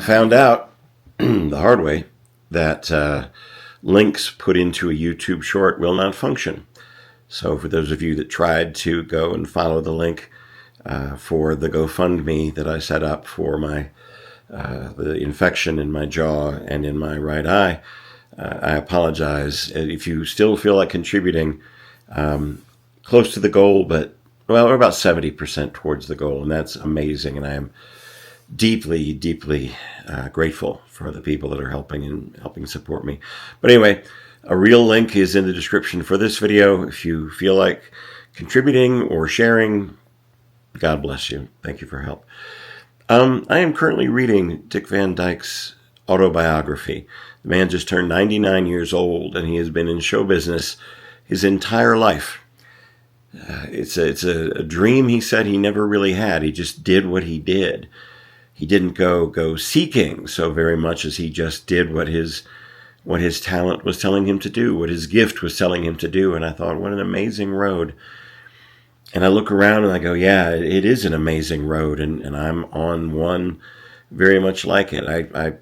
Found out the hard way that links put into a YouTube short will not function. So for those of you that tried to go and follow the link for the GoFundMe that I set up for my the infection in my jaw and in my right eye, I apologize. If you still feel like contributing, close to the goal, but well, we're about 70% towards the goal, and that's amazing. And I am deeply, deeply grateful for the people that are helping support me. But anyway, a real link is in the description for this video. If you feel like contributing or sharing, God bless you. Thank you for help. I am currently reading Dick Van Dyke's autobiography. The man just turned 99 years old, and he has been in show business his entire life. It's a dream he said he never really had. He just did what he did. He didn't go seeking so very much as he just did what his talent was telling him to do, what his gift was telling him to do. And I thought, what an amazing road. And I look around and I go, yeah, it is an amazing road, and I'm on one very much like it. I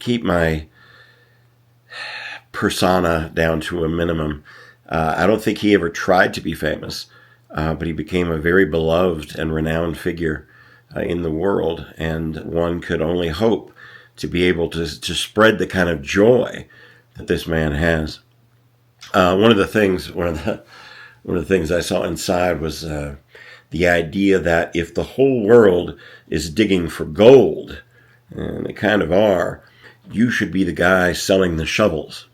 keep my persona down to a minimum. I don't think he ever tried to be famous, but he became a very beloved and renowned figure in the world, and one could only hope to be able to spread the kind of joy that this man has. One of the things I saw inside was the idea that if the whole world is digging for gold, and they kind of are, you should be the guy selling the shovels.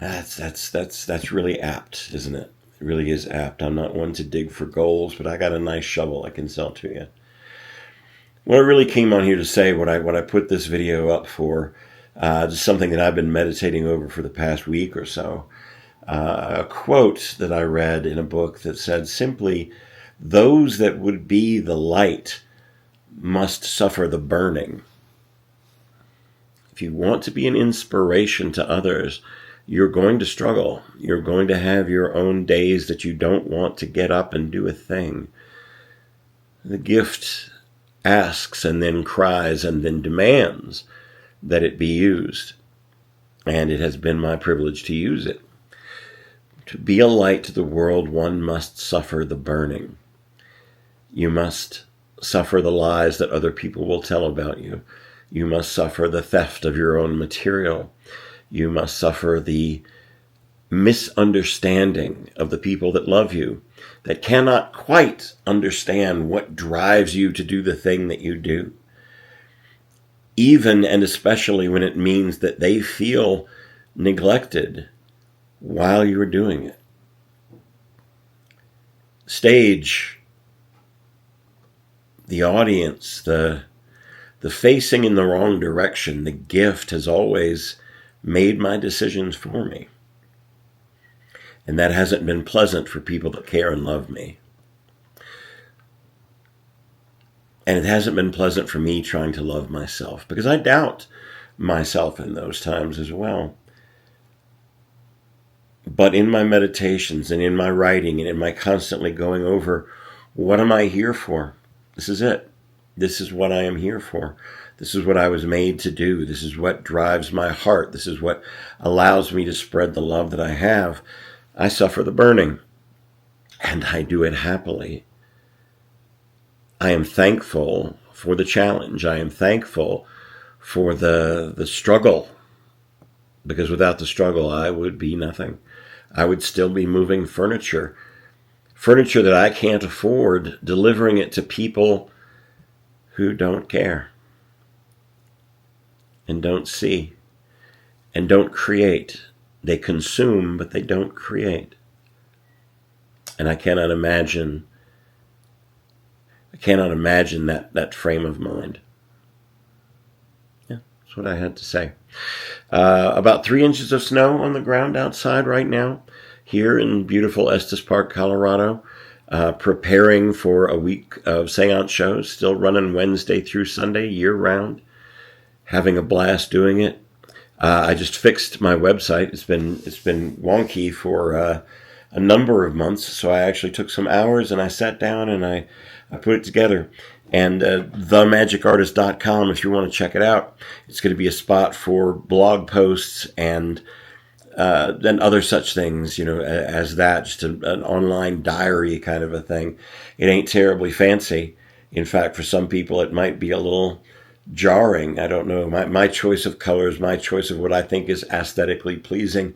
That's really apt, isn't it? It really is apt. I'm not one to dig for gold, but I got a nice shovel I can sell to you. What I really came on here to say, what I put this video up for, just something that I've been meditating over for the past week or so. A quote that I read in a book that said simply, "Those that would be the light must suffer the burning." If you want to be an inspiration to others, you're going to struggle. You're going to have your own days that you don't want to get up and do a thing. The gift asks and then cries and then demands that it be used. And it has been my privilege to use it. To be a light to the world, one must suffer the burning. You must suffer the lies that other people will tell about you. You must suffer the theft of your own material. You must suffer the misunderstanding of the people that love you, that cannot quite understand what drives you to do the thing that you do. Even and especially when it means that they feel neglected while you're doing it. Stage, the audience, the facing in the wrong direction, the gift has always made my decisions for me. And that hasn't been pleasant for people that care and love me. And it hasn't been pleasant for me trying to love myself, because I doubt myself in those times as well. But in my meditations and in my writing and in my constantly going over, what am I here for? This is it. This is what I am here for. This is what I was made to do. This is what drives my heart. This is what allows me to spread the love that I have. I suffer the burning, and I do it happily. I am thankful for the challenge. I am thankful for the struggle, because without the struggle, I would be nothing. I would still be moving furniture that I can't afford, delivering it to people who don't care and don't see and don't create. They consume, but they don't create. And I cannot imagine that frame of mind. Yeah, that's what I had to say. About 3 inches of snow on the ground outside right now, here in beautiful Estes Park, Colorado. Preparing for a week of seance shows, still running Wednesday through Sunday, year-round. Having a blast doing it. I just fixed my website. It's been wonky for a number of months, so I actually took some hours and I sat down and I put it together. And themagicartist.com if you want to check it out. It's going to be a spot for blog posts and other such things, as that, just an online diary kind of a thing. It ain't terribly fancy. In fact, for some people, it might be a little jarring. I don't know. My choice of colors, my choice of what I think is aesthetically pleasing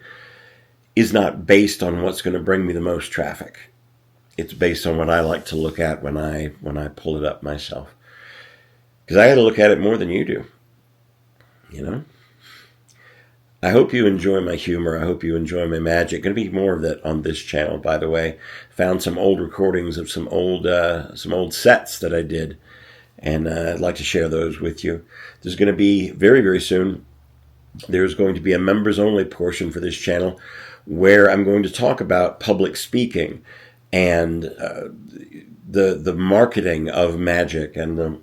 is not based on what's going to bring me the most traffic. It's based on what I like to look at when I pull it up myself. Because I got to look at it more than you do. I hope you enjoy my humor. I hope you enjoy my magic. Going to be more of that on this channel, by the way. Found some old recordings of some old sets that I did, and I'd like to share those with you. There's going to be very, very soon. There's going to be a members-only portion for this channel where I'm going to talk about public speaking and the marketing of magic and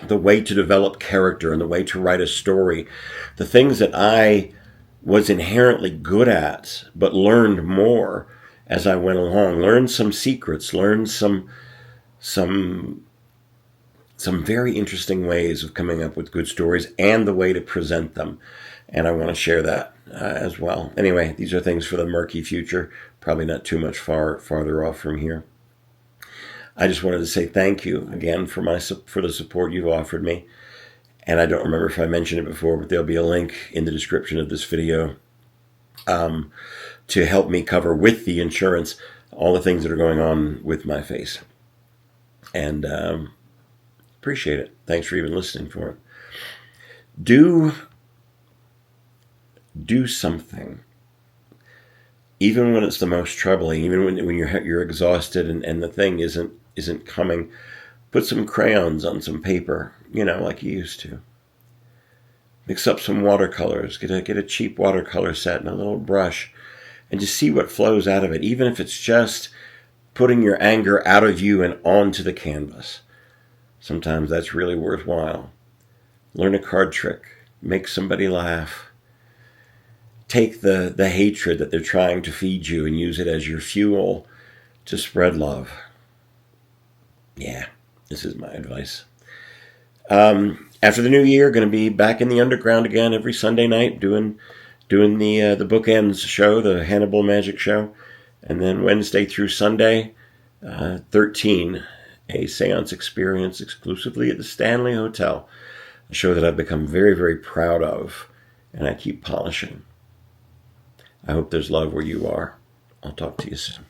the way to develop character and the way to write a story, the things that I was inherently good at but learned more as I went along, learned some secrets, learned some very interesting ways of coming up with good stories and the way to present them. And I want to share that as well. Anyway, these are things for the murky future, probably not too much farther off from here. I just wanted to say thank you again for the support you've offered me. And I don't remember if I mentioned it before, but there'll be a link in the description of this video to help me cover with the insurance all the things that are going on with my face. And appreciate it. Thanks for even listening for it. Do something. Even when it's the most troubling, even when you're exhausted and the thing isn't coming, put some crayons on some paper, like you used to. Mix up some watercolors, get a cheap watercolor set and a little brush, and just see what flows out of it, even if it's just putting your anger out of you and onto the canvas. Sometimes that's really worthwhile. Learn a card trick, make somebody laugh. Take the hatred that they're trying to feed you and use it as your fuel to spread love. Yeah, this is my advice. After the new year, going to be back in the underground again every Sunday night doing the bookends show, the Hannibal magic show. And then Wednesday through Sunday, 13, a seance experience exclusively at the Stanley Hotel. A show that I've become very, very proud of, and I keep polishing. I hope there's love where you are. I'll talk to you soon.